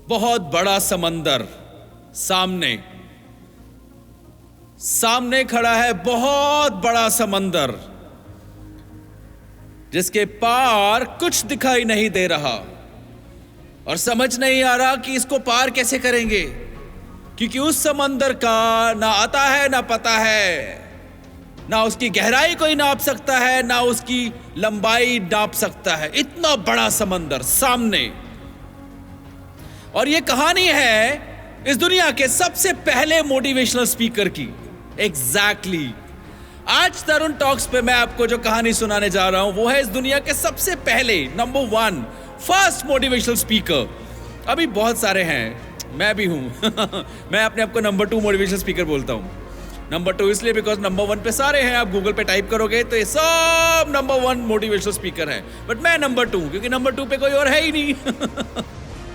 बहुत बड़ा समंदर सामने सामने खड़ा है, बहुत बड़ा समंदर जिसके पार कुछ दिखाई नहीं दे रहा और समझ नहीं आ रहा कि इसको पार कैसे करेंगे, क्योंकि उस समंदर का ना आता है ना पता है, ना उसकी गहराई कोई नाप सकता है ना उसकी लंबाई नाप सकता है। इतना बड़ा समंदर सामने। और ये कहानी है इस दुनिया के सबसे पहले मोटिवेशनल स्पीकर की। एग्जैक्टली आज तरुण टॉक्स पे मैं आपको जो कहानी सुनाने जा रहा हूं वो है इस दुनिया के सबसे पहले नंबर 1 फर्स्ट मोटिवेशनल स्पीकर। अभी बहुत सारे हैं, मैं भी हूं मैं अपने आप को नंबर 2 मोटिवेशनल स्पीकर बोलता हूं। नंबर 2 इसलिए बिकॉज नंबर 1 पे सारे हैं। आप गूगल पे टाइप करोगे तो ये सब नंबर 1 मोटिवेशनल स्पीकर है, बट मैं नंबर 2 क्योंकि नंबर 2 पे कोई और है ही नहीं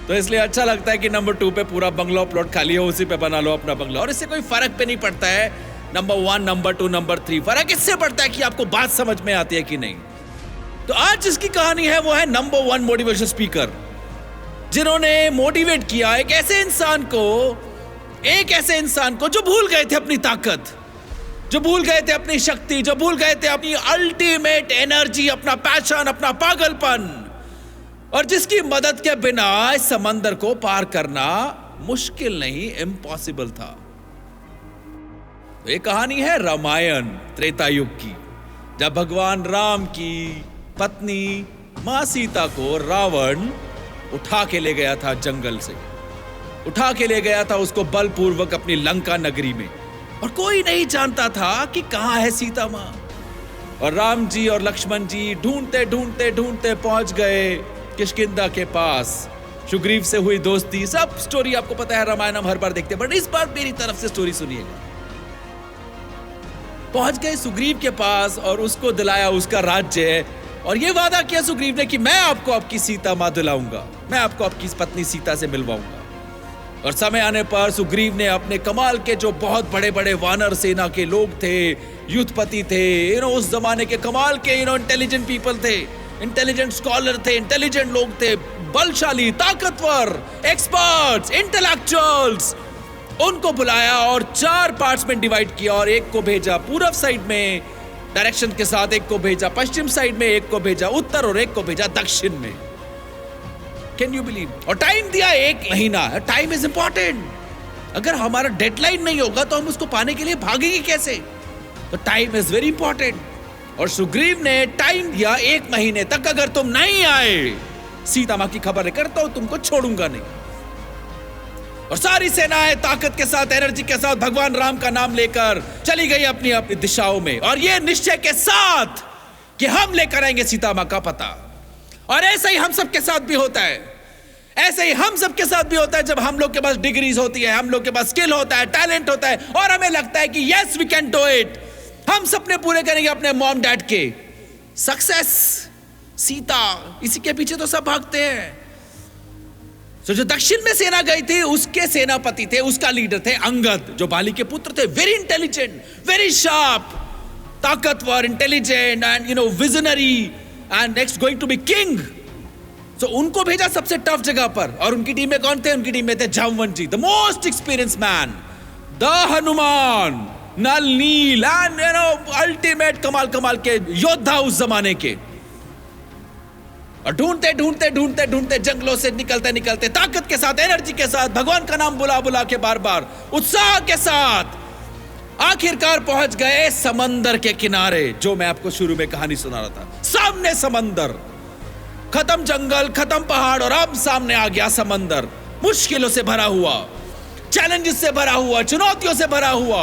तो इसलिए अच्छा लगता है कि नंबर 2 पे पूरा बंगला प्लॉट खाली हो, उसी पे बना लो अपना बंगला। और इससे कोई फर्क पे नहीं पड़ता है नंबर 1, नंबर 2, नंबर 3। फर्क इससे पड़ता है कि आपको बात समझ में आती है कि नहीं। तो आज जिसकी कहानी है वो है नंबर 1 मोटिवेशनल स्पीकर, जिन्होंने मोटिवेट किया एक ऐसे इंसान को जो भूल गए थे अपनी ताकत, जो भूल गए थे अपनी शक्ति, जो भूल गए थे अपनी अल्टीमेट एनर्जी, अपना पैशन, अपना पागलपन, और जिसकी मदद के बिना इस समंदर को पार करना मुश्किल नहीं, इम्पॉसिबल था। तो ये कहानी है रामायण त्रेता युग की, जब भगवान राम की पत्नी मां सीता को रावण उठा के ले गया था, जंगल से उठा के ले गया था उसको बलपूर्वक अपनी लंका नगरी में, और कोई नहीं जानता था कि कहां है सीता मां। और राम जी और लक्ष्मण जी ढूंढते ढूंढते ढूंढते पहुंच गए किष्किंधा के पास। सुग्रीव से हुई दोस्ती, सब स्टोरी आपको पता है, रामायण हम हर बार देखते हैं, बट इस बार मेरी तरफ से स्टोरी सुनिएगा। पहुंच गए सुग्रीव के पास और उसको दिलाया उसका राज्य, और ये वादा किया सुग्रीव ने कि मैं आपको आपकी सीता मां दिलाऊंगा, मैं आपको आपकी पत्नी सीता से मिलवाऊंगा। और समय आने पर सुग्रीव ने अपने कमाल के जो बहुत बड़े बड़े वानर सेना के लोग थे, युद्धपति थे, उस जमाने के कमाल के इंटेलिजेंट पीपल थे, इंटेलिजेंट स्कॉलर थे, इंटेलिजेंट लोग थे, बलशाली, ताकतवर, एक्सपर्ट्स, इंटेलेक्चुअल्स, उनको बुलाया और 4 पार्ट्स में डिवाइड किया। और एक को भेजा पूर्व साइड में डायरेक्शन के साथ, एक को भेजा पश्चिम साइड में, एक को भेजा उत्तर और एक को भेजा दक्षिण में। Can you believe? और टाइम दिया 1 महीना। Time is important. अगर हमारा डेडलाइन नहीं होगा तो हम उसको पाने के लिए भागेंगे कैसे? तो टाइम इज वेरी इंपॉर्टेंट। और सुग्रीव ने टाइम दिया 1 महीने तक, अगर तुम नहीं आए सीता मां की खबर लेकर तो तुमको छोड़ूंगा नहीं। और सारी सेनाएं ताकत के साथ, एनर्जी के साथ भगवान राम का नाम लेकर चली गई अपनी अपनी दिशाओं में, और ये निश्चय के साथ कि हम लेकर आएंगे सीता मां का पता। और ऐसा ही हम सबके साथ भी होता है, ऐसे ही हम सबके साथ भी होता है जब हम लोग के पास डिग्रीज होती है, हम लोग के पास स्किल होता है, टैलेंट होता है, और हमें लगता है कि yes we can do it, हम सपने पूरे करेंगे अपने मॉम डैड के। सक्सेस, सीता, इसी के पीछे तो सब भागते हैं। तो जो दक्षिण में सेना गई थी उसके सेनापति थे, उसका लीडर थे अंगद, जो बाली के पुत्र थे, वेरी इंटेलिजेंट, वेरी शार्प, ताकतवर, intelligent and visionary, and next going to be king. तो उनको भेजा सबसे टफ जगह पर। और उनकी टीम में कौन थे? उनकी टीम में थे Jamwant ji, the most experience man, the Hanuman, Nal Neel, and ultimate कमाल कमाल के योद्धा उस जमाने के। और ढूंढते ढूंढते ढूंढते ढूंढते जंगलों से निकलते निकलते ताकत के साथ, एनर्जी के साथ, भगवान का नाम बुला बुला के बार बार उत्साह के साथ आखिरकार पहुंच गए समंदर के किनारे, जो मैं आपको शुरू में कहानी सुना रहा था। सामने समंदर, खत्म जंगल, खत्म पहाड़, और अब सामने आ गया समंदर, मुश्किलों से भरा हुआ, चैलेंजेस से भरा हुआ, चुनौतियों से भरा हुआ।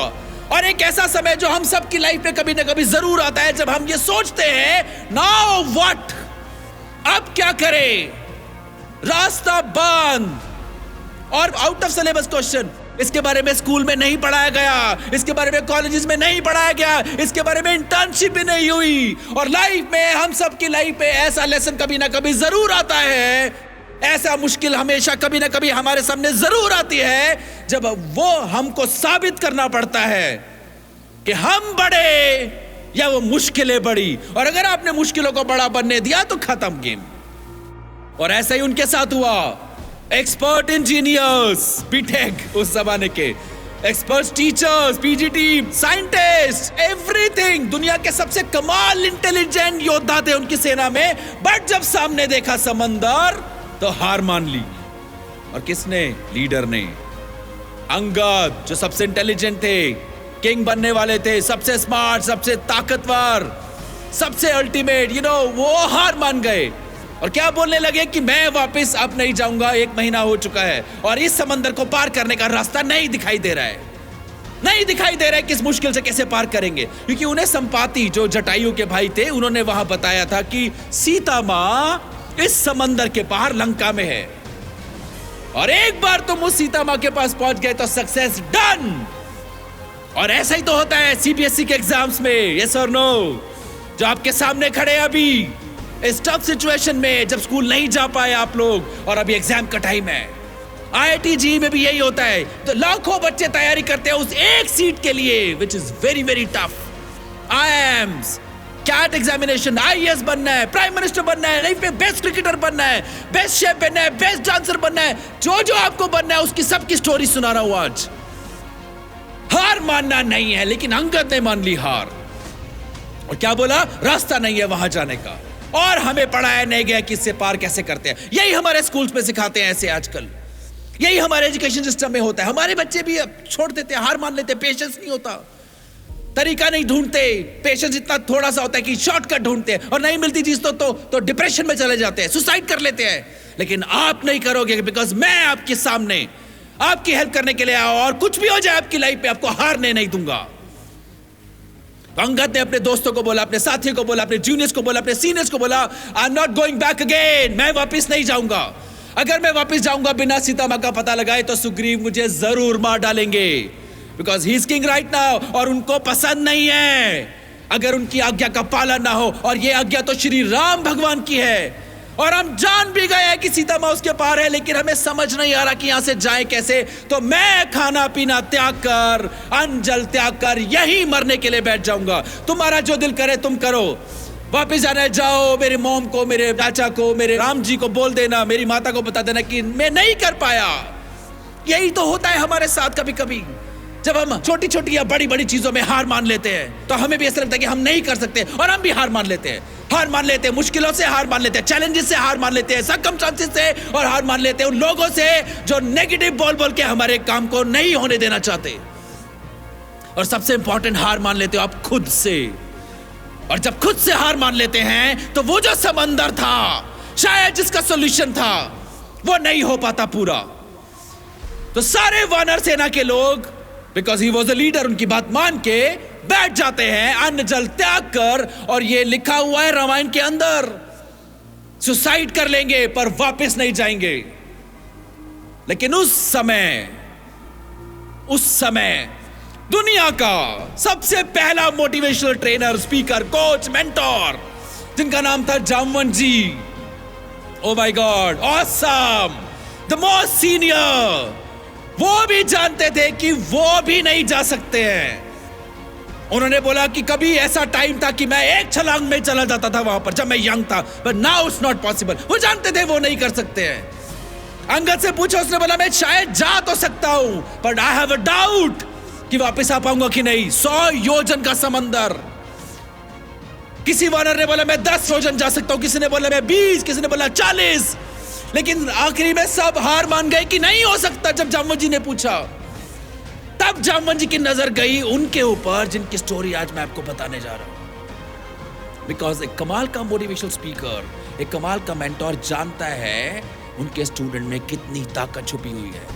और एक ऐसा समय जो हम सब की लाइफ में कभी ना कभी जरूर आता है, जब हम ये सोचते हैं नाउ व्हाट, अब क्या करें, रास्ता बंद, और आउट ऑफ सिलेबस क्वेश्चन, इसके बारे में स्कूल में नहीं पढ़ाया गया, इसके बारे में कॉलेजेस में नहीं पढ़ाया गया, इसके बारे में इंटर्नशिप भी नहीं हुई। और लाइफ में, हम सब की लाइफ में ऐसा लेसन कभी ना कभी जरूर आता है, ऐसा मुश्किल हमेशा कभी ना कभी हमारे सामने जरूर आती है, जब वो हमको साबित करना पड़ता है कि हम बड़े या वो मुश्किलें बड़ी। और अगर आपने मुश्किलों को बड़ा बनने दिया तो खत्म गेम। और ऐसा ही उनके साथ हुआ। एक्सपर्ट इंजीनियर्स, बीटेक उस जमाने के, expert teachers, PGT, scientist, everything. दुनिया के सबसे कमाल इंटेलिजेंट योद्धा थे उनकी सेना में, बट जब सामने देखा समंदर तो हार मान ली। और किसने? लीडर ने। अंगद जो सबसे इंटेलिजेंट थे, किंग बनने वाले थे, सबसे स्मार्ट, सबसे ताकतवर, सबसे अल्टीमेट, वो हार मान गए और क्या बोलने लगे कि मैं वापस अब नहीं जाऊंगा, 1 महीना हो चुका है और इस समंदर को पार करने का रास्ता नहीं दिखाई दे रहा है, नहीं दिखाई दे रहा है किस मुश्किल से कैसे पार करेंगे। क्योंकि उन्हें संपाति जो जटायु के भाई थे, उन्होंने वहां बताया था कि सीता मां इस समंदर के पार लंका में है और एक बार तुम उस सीता मां के पास पहुंच गए तो सक्सेस डन। और ऐसा ही तो होता है सीबीएसई के एग्जाम्स में, यस और नो, जो आपके सामने खड़े अभी इस टफ सिचुएशन में, जब स्कूल नहीं जा पाए आप लोग और अभी एग्जाम का टाइम है। आईआईटी जी में भी यही होता है, तो लाखों बच्चे तैयारी करते हैं उस एक सीट के लिए, which is very very tough. IIMs, CAT examination, IAS बनना है, प्राइम मिनिस्टर बनना है, नहीं पे बेस्ट क्रिकेटर बनना है, बेस्ट शेफ बनना है, बेस्ट डांसर बनना है, जो जो आपको बनना है उसकी सबकी स्टोरी सुना रहा हूं आज। हार मानना नहीं है, लेकिन अंगद ने मान ली हार और क्या बोला? रास्ता नहीं है वहां जाने का और हमें पढ़ाया नहीं गया कि इससे पार कैसे करते हैं। यही हमारे स्कूल्स में सिखाते हैं ऐसे आजकल, यही हमारे एजुकेशन सिस्टम में होता है। हमारे बच्चे भी अब छोड़ देते हैं, हार मान लेते हैं, पेशेंस नहीं होता, तरीका नहीं ढूंढते, पेशेंस इतना थोड़ा सा होता है कि शॉर्टकट ढूंढते हैं और नहीं मिलती चीज तो डिप्रेशन में चले जाते हैं, सुसाइड कर लेते हैं। लेकिन आप नहीं करोगे, बिकॉज मैं आपके सामने आपकी हेल्प करने के लिए आया और कुछ भी हो जाए आपकी लाइफ में, आपको हारने नहीं दूंगा। अंगद ने अपने दोस्तों को बोला, अपने साथियों को बोला, अपने जूनियर्स को बोला, अपने सीनियर्स को बोला, I am not going back again, मैं वापस नहीं जाऊंगा। अगर मैं वापस जाऊंगा बिना सीता मां का पता लगाए तो सुग्रीव मुझे जरूर मार डालेंगे, because he is king right now और उनको पसंद नहीं है अगर उनकी आज्ञा का पालन ना हो। और ये आज्ञा तो श्री राम भगवान की है और हम जान भी गए हैं कि सीता मां उसके पार है, लेकिन हमें समझ नहीं आ रहा कि यहां से जाएं कैसे। तो मैं खाना पीना त्याग कर, अन्न जल त्याग कर यहीं मरने के लिए बैठ जाऊंगा। तुम्हारा जो दिल करे तुम करो, वापस जाना है जाओ। मेरे मॉम को, मेरे चाचा को, मेरे राम जी को बोल देना, मेरी माता को बता देना कि मैं नहीं कर पाया। यही तो होता है हमारे साथ कभी कभी, जब हम छोटी छोटी या बड़ी बड़ी चीजों में हार मान लेते हैं तो हमें भी ऐसा लगता है कि हम नहीं कर सकते और हम भी हार मान लेते हैं। हार मान लेते हैं मुश्किलों से, हार मान लेते हैं चैलेंजेस से, हार मान लेते हैं सर्कमस्टेंसेस से और हार मान लेते हैं उन लोगों से जो नेगेटिव बोल बोल के हमारे काम को नहीं होने देना चाहते। और सबसे इंपॉर्टेंट, हार मान लेते हो आप खुद से। और जब खुद से हार मान लेते हैं तो वो जो समंदर था, शायद जिसका सॉल्यूशन था, वो नहीं हो पाता पूरा। तो सारे वानर सेना के लोग, because he was a leader, उनकी बात मान के बैठ जाते हैं अन्न जल त्याग कर। और ये लिखा हुआ है रामायण के अंदर, सुसाइड कर लेंगे पर वापस नहीं जाएंगे। लेकिन उस समय दुनिया का सबसे पहला motivational trainer, speaker, coach, mentor, जिनका नाम था Jamwant ji, oh my god, awesome, the most senior, वो भी जानते थे कि वो भी नहीं जा सकते हैं। उन्होंने बोला कि कभी ऐसा टाइम था कि मैं एक छलांग में चला जाता था वहां पर जब मैं यंग था, but now it's not possible. वो जानते थे वो नहीं कर सकते हैं। अंगद से पूछा, उसने बोला मैं शायद जा तो सकता हूं but I have a doubt कि वापस आ पाऊंगा कि नहीं। 100 योजन का समंदर। किसी वानर ने बोला मैं 10 योजन जा सकता हूं, किसी ने बोला मैं 20, किसी ने बोला 40, लेकिन आखिरी में सब हार मान गए कि नहीं हो सकता। जब जामवंत जी ने पूछा, तब जामवंत जी की नजर गई उनके ऊपर जिनकी स्टोरी आज मैं आपको बताने जा रहा हूं। बिकॉज एक कमाल का मोटिवेशनल स्पीकर, एक कमाल का मेंटोर जानता है उनके स्टूडेंट में कितनी ताकत छुपी हुई है।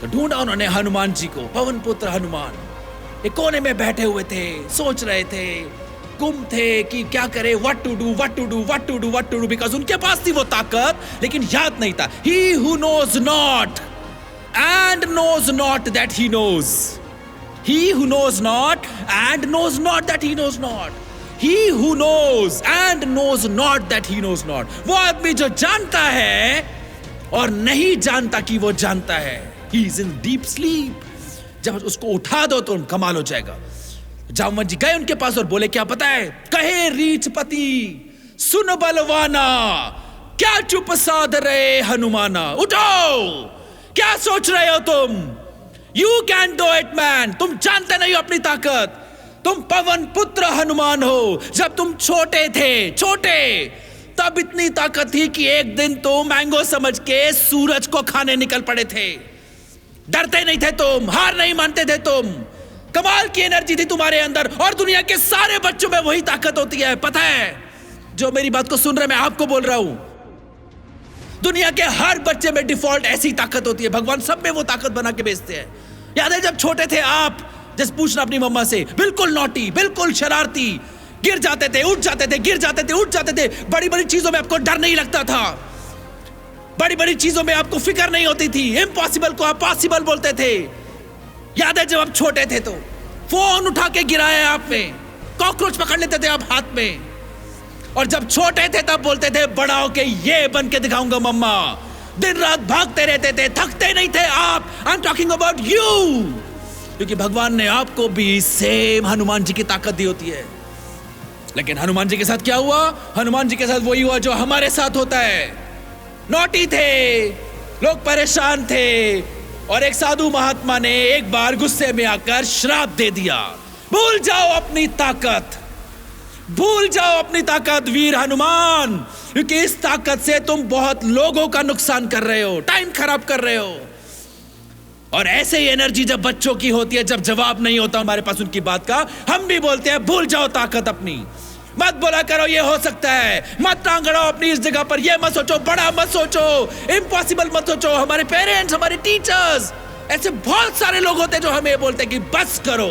तो ढूंढा उन्होंने हनुमान जी को, पवन पुत्र हनुमान। एक कोने में बैठे हुए थे, सोच रहे थे, गुम थे कि क्या करे, what to do, what to do, what to do, what to do. Because उनके पास थी वो ताकत, लेकिन याद नहीं था। He who knows not and knows not that he knows. He who knows not and knows not that he knows not. He who knows and knows not that he knows not. वो आदमी जो जानता है और नहीं जानता कि वो जानता है। He is in deep sleep. जब उसको उठा दो तो कमाल हो जाएगा। जामवंत जी गए उनके पास और बोले क्या पता है? कहे रीछपति सुन बलवाना, क्या चुप साध रहे हनुमाना, उठो, क्या सोच रहे हो तुम? You can do it man. तुम जानते नहीं हो अपनी ताकत। तुम पवन पुत्र हनुमान हो। जब तुम छोटे थे, छोटे, तब इतनी ताकत थी कि एक दिन तुम मैंगो समझ के सूरज को खाने निकल पड़े थे। डरते नहीं थे तुम, हार नहीं मानते थे तुम। कमाल की एनर्जी थी तुम्हारे अंदर, और दुनिया के सारे बच्चों में वही ताकत होती है, पता है? जो मेरी बात को सुन रहे, मैं आपको बोल रहा हूं, दुनिया के हर बच्चे में डिफॉल्ट ऐसी ताकत होती है। भगवान सब में वो ताकत बना के भेजते हैं। याद है जब छोटे थे आप, जैसे पूछना अपनी मम्मा से, बिल्कुल नॉटी, बिल्कुल शरारती, गिर जाते थे, उठ जाते थे, गिर जाते थे, उठ जाते थे। बड़ी बड़ी चीजों में आपको डर नहीं लगता था, बड़ी बड़ी चीजों में आपको फिक्र नहीं होती थी, इम्पॉसिबल को आप पॉसिबल बोलते थे। याद है जब आप छोटे थे तो फोन उठा के गिराया आप में, कॉकरोच पकड़ लेते थे आप हाथ में, और जब छोटे थे तब बोलते थे बड़ा होके ये बन के दिखाऊंगा मम्मा। दिन रात भागते रहते थे, थकते नहीं थे आप। I am talking about you, क्योंकि भगवान ने आपको भी सेम हनुमान जी की ताकत दी होती है। लेकिन हनुमान जी के साथ क्या हुआ? हनुमान जी के साथ वही हुआ जो हमारे साथ होता है। नॉटी थे, लोग परेशान थे, और एक साधु महात्मा ने एक बार गुस्से में आकर श्राप दे दिया, भूल जाओ अपनी ताकत, भूल जाओ अपनी ताकत वीर हनुमान, क्योंकि इस ताकत से तुम बहुत लोगों का नुकसान कर रहे हो, टाइम खराब कर रहे हो। और ऐसे ही एनर्जी जब बच्चों की होती है, जब जवाब नहीं होता हमारे पास उनकी बात का, हम भी बोलते हैं भूल जाओ ताकत अपनी, मत बोला करो ये हो सकता है, मत टांगड़ो अपनी इस जगह पर, ये मत सोचो, बड़ा मत सोचो, इम्पॉसिबल मत सोचो। हमारे पेरेंट्स, हमारे टीचर्स, ऐसे बहुत सारे लोग होते हैं जो हमें बोलते हैं कि बस करो,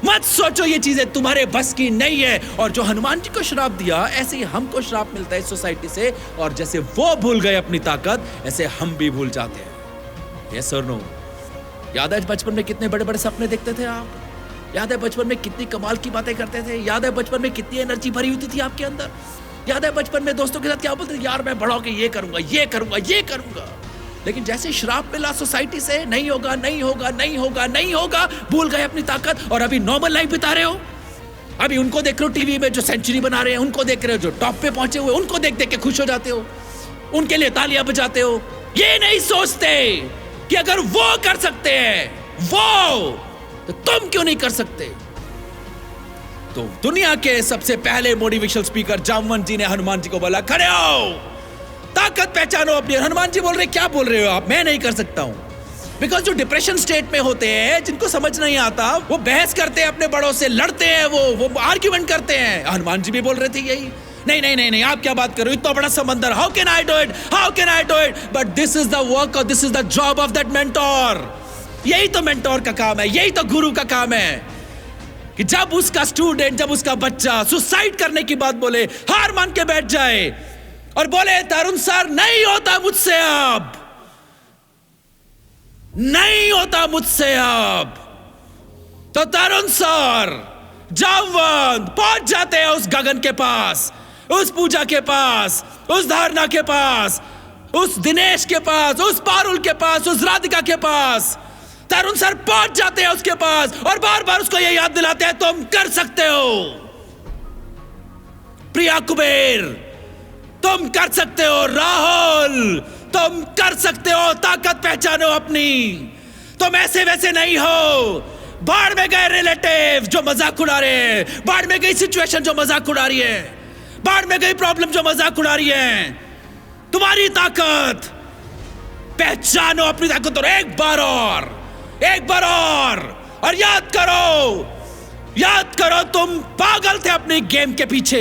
मत सोचो, ये चीजें तुम्हारे बस की नहीं है। और जो हनुमान जी को श्राप दिया, ऐसे ही हमको श्राप मिलता है सोसाइटी से, और जैसे वो भूल गए अपनी ताकत, ऐसे हम भी भूल जाते हैं। यस और नो? याद है बचपन में कितने बड़े बड़े सपने देखते थे आप? याद है बचपन में कितनी कमाल की बातें करते थे? याद है बचपन में कितनी एनर्जी भरी होती थी आपके अंदर? याद है बचपन में दोस्तों के साथ क्या बोलते थे? यार मैं बड़ा होकर ये करूंगा, ये करूंगा, ये करूंगा। लेकिन जैसे श्राप मिला सोसाइटी से, नहीं होगा, नहीं होगा, नहीं होगा, नहीं होगा, भूल गए अपनी ताकत, और अभी नॉर्मल लाइफ बिता रहे हो। अभी उनको देख रहे हो टीवी में जो सेंचुरी बना रहे हैं, उनको देख रहे हो जो टॉप पे पहुंचे हुए, उनको देख देख के खुश हो जाते हो, उनके लिए तालियां बजाते हो। ये नहीं सोचते कि अगर वो कर सकते हैं, वो, तो तुम क्यों नहीं कर सकते? तो दुनिया के सबसे पहले मोटिवेशनल स्पीकर जामवंत जी ने हनुमान जी को बोला, खड़े हो, ताकत पहचानो अपनी। हनुमान जी बोल रहे, क्या बोल रहे हो आप? मैं नहीं कर सकता हूं। बिकॉज जो डिप्रेशन स्टेट में होते हैं, जिनको समझ नहीं आता, वो बहस करते हैं अपने बड़ों से, लड़ते हैं, वो आर्ग्यूमेंट करते हैं। हनुमान जी भी बोल रहे थे यही, नहीं नहीं नहीं नहीं, आप क्या बात करो, इतना बड़ा समंदर, how can I do it, how can I do it? But this is the work और this is the job of that mentor. यही तो मेंटोर का काम है, यही तो गुरु का काम है, कि जब उसका स्टूडेंट, जब उसका बच्चा सुसाइड करने की बात बोले, हार मान के बैठ जाए और बोले तरुण सर नहीं होता मुझसे अब, नहीं होता मुझसे अब, तो तरुण सर, जामवंत पहुंच जाते हैं उस गगन के पास, उस पूजा के पास, उस धारणा के पास, उस दिनेश के पास, उस पारुल के पास, उस राधिका के पास। तरुण सर पहुंच जाते हैं उसके पास और बार बार उसको यह याद दिलाते हैं, तुम कर सकते हो प्रिया कुबेर, तुम कर सकते हो राहुल, तुम कर सकते हो, ताकत पहचानो अपनी, तुम ऐसे वैसे नहीं हो। बाढ़ में गए रिलेटिव जो मजाक उड़ा रहे हैं, बाढ़ में गई सिचुएशन जो मजाक उड़ा रही है, बाढ़ में गई प्रॉब्लम जो मजाक उड़ा रही है, तुम्हारी ताकत पहचानो अपनी ताकत, और एक बार और, एक बार और याद करो, याद करो तुम पागल थे अपने गेम के पीछे,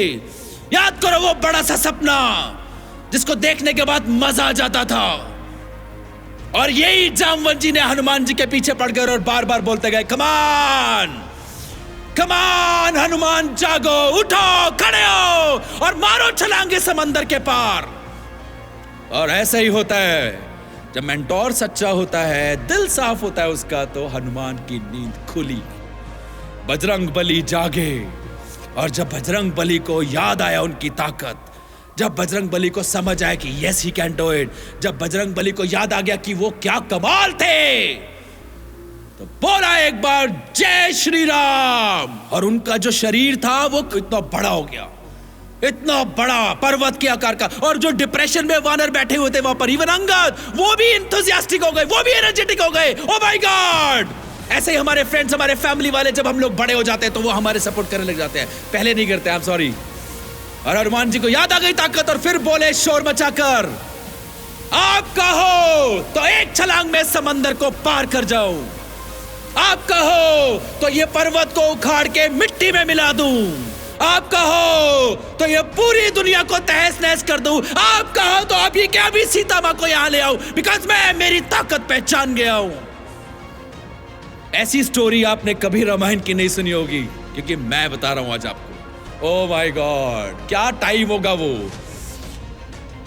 याद करो वो बड़ा सा सपना जिसको देखने के बाद मजा आ जाता था। और यही जामवंत जी ने हनुमान जी के पीछे पड़ गए और बार बार बोलते गए, कमान कमान हनुमान जागो, उठो, खड़े हो और मारो छलांगे समंदर के पार। और ऐसा ही होता है जब मेंटोर सच्चा होता है, दिल साफ होता है उसका, तो हनुमान की नींद खुली, बजरंग बली जागे। और जब बजरंग बली को याद आया उनकी ताकत, जब बजरंग बली को समझ आया कि yes he can do it, जब बजरंग बली को याद आ गया कि वो क्या कमाल थे, तो बोला एक बार जय श्री राम, और उनका जो शरीर था वो इतना बड़ा हो गया, इतना बड़ा पर्वत के आकार का, और जो डिप्रेशन में वानर बैठे हुए थे वहां पर, इवन अंगद, वो भी इंथुसियास्टिक हो गए, वो भी एनर्जेटिक हो गए। ओ माय गॉड! ऐसे ही हमारे फ्रेंड्स, हमारे फैमिली वाले, जब हम लोग बड़े हो जाते हैं तो वो हमारे सपोर्ट करने लग जाते हैं, पहले नहीं करते। I am sorry. और हनुमान जी को याद आ गई ताकत, और फिर बोले शोर मचाकर, आप कहो तो एक छलांग में समंदर को पार कर जाऊं, आप कहो तो ये पर्वत को उखाड़ के मिट्टी में मिला दूं, आप कहो तो ये पूरी दुनिया को तहस नहस कर दूं, आप कहो तो अभी क्या अभी सीता मां को यहां ले आऊं, बिकॉज मैं मेरी ताकत पहचान गया हूं। ऐसी स्टोरी आपने कभी रामायण की नहीं सुनी होगी, क्योंकि मैं बता रहा हूं आज आपको। ओ माय गॉड, क्या टाइम होगा वो।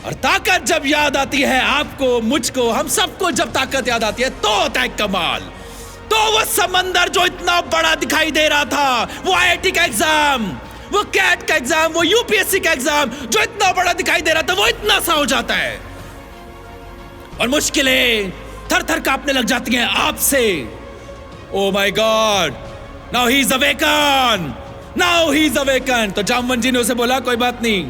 और ताकत जब याद आती है आपको, मुझको, हम सबको जब ताकत याद आती है तो होता है कमाल। तो वो समंदर जो इतना बड़ा दिखाई दे रहा था, वो आईआईटी का एग्जाम, वो कैट का एग्जाम, वो यूपीएससी का एग्जाम जो इतना बड़ा दिखाई दे रहा था, वो इतना सा हो जाता है। और मुश्किलें थर थर कांपने लग जाती हैं आपसे। ओ my God, now he is awaken, now he is awaken. तो जामवंत जी ने उसे बोला, कोई बात नहीं,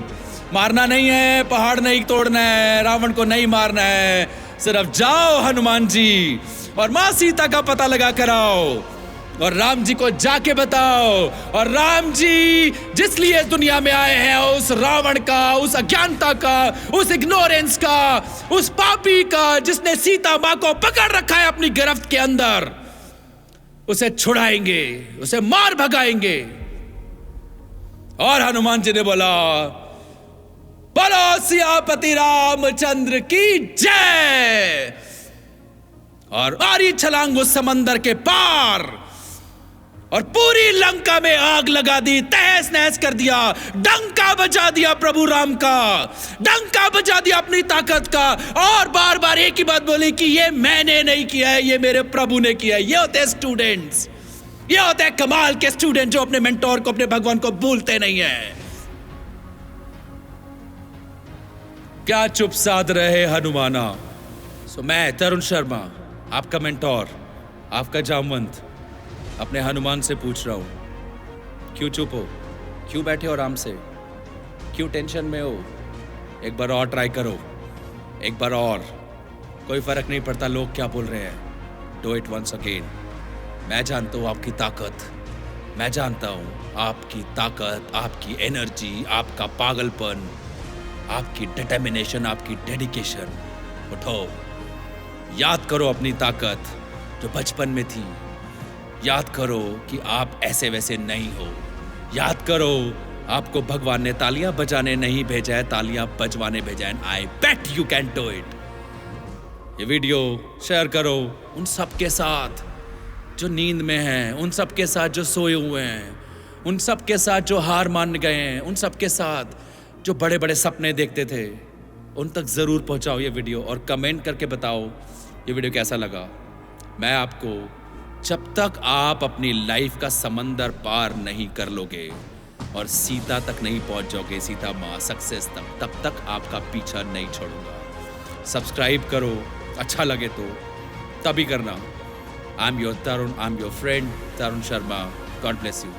मारना नहीं है, पहाड़ नहीं तोड़ना है, रावण को नहीं मारना है, सिर्फ जाओ हनुमान जी और मां सीता का पता लगा कर आओ, और राम जी को जाके बताओ। और राम जी जिस लिए दुनिया में आए हैं, उस रावण का, उस अज्ञानता का, उस इग्नोरेंस का, उस पापी का, जिसने सीता मां को पकड़ रखा है अपनी गिरफ्त के अंदर, उसे छुड़ाएंगे, उसे मार भगाएंगे। और हनुमान जी ने बोला, बोलो सियापति रामचंद्र की जय। और मारी छलांग उस समंदर के पार, और पूरी लंका में आग लगा दी, तहस नहस कर दिया, डंका बजा दिया प्रभु राम का, डंका बजा दिया अपनी ताकत का, और बार बार एक ही बात बोली कि ये मैंने नहीं किया है, ये मेरे प्रभु ने किया है। ये होते हैं स्टूडेंट्स, ये होते हैं कमाल के स्टूडेंट, जो अपने मेंटोर को, अपने भगवान को भूलते नहीं है। क्या चुप साध रहे हनुमाना। सो मैं तरुण शर्मा, आपका मेंटोर, आपका जामवंत, अपने हनुमान से पूछ रहा हूं, क्यों चुप हो, क्यों बैठे हो आराम से, क्यों टेंशन में हो? एक बार और ट्राई करो, एक बार और, कोई फर्क नहीं पड़ता लोग क्या बोल रहे हैं, डू इट वंस अगेन। मैं जानता हूं आपकी ताकत, मैं जानता हूं आपकी ताकत, आपकी एनर्जी, आपका पागलपन, आपकी डिटर्मिनेशन, आपकी डेडिकेशन। उठो, याद करो अपनी ताकत जो बचपन में थी, याद करो कि आप ऐसे वैसे नहीं हो, याद करो आपको भगवान ने तालियां बजाने नहीं भेजा है, तालियां बजवाने भेजा है। I bet you can do it. ये वीडियो शेयर करो उन सब के साथ जो नींद में हैं, उन सब के साथ जो सोए हुए हैं, उन सब के साथ जो हार मान गए हैं, उन सब के साथ जो बड़े बड़े सपने देखते थे, उन तक जरूर पहुंचाओ ये वीडियो, और कमेंट करके बताओ ये वीडियो कैसा लगा। मैं आपको, जब तक आप अपनी लाइफ का समंदर पार नहीं कर लोगे और सीता तक नहीं पहुंच जाओगे, सीता माँ सक्सेस तक, तब तक आपका पीछा नहीं छोड़ूंगा। सब्सक्राइब करो, अच्छा लगे तो तभी करना। I am your Tarun, I am your friend Tarun Sharma. God bless you.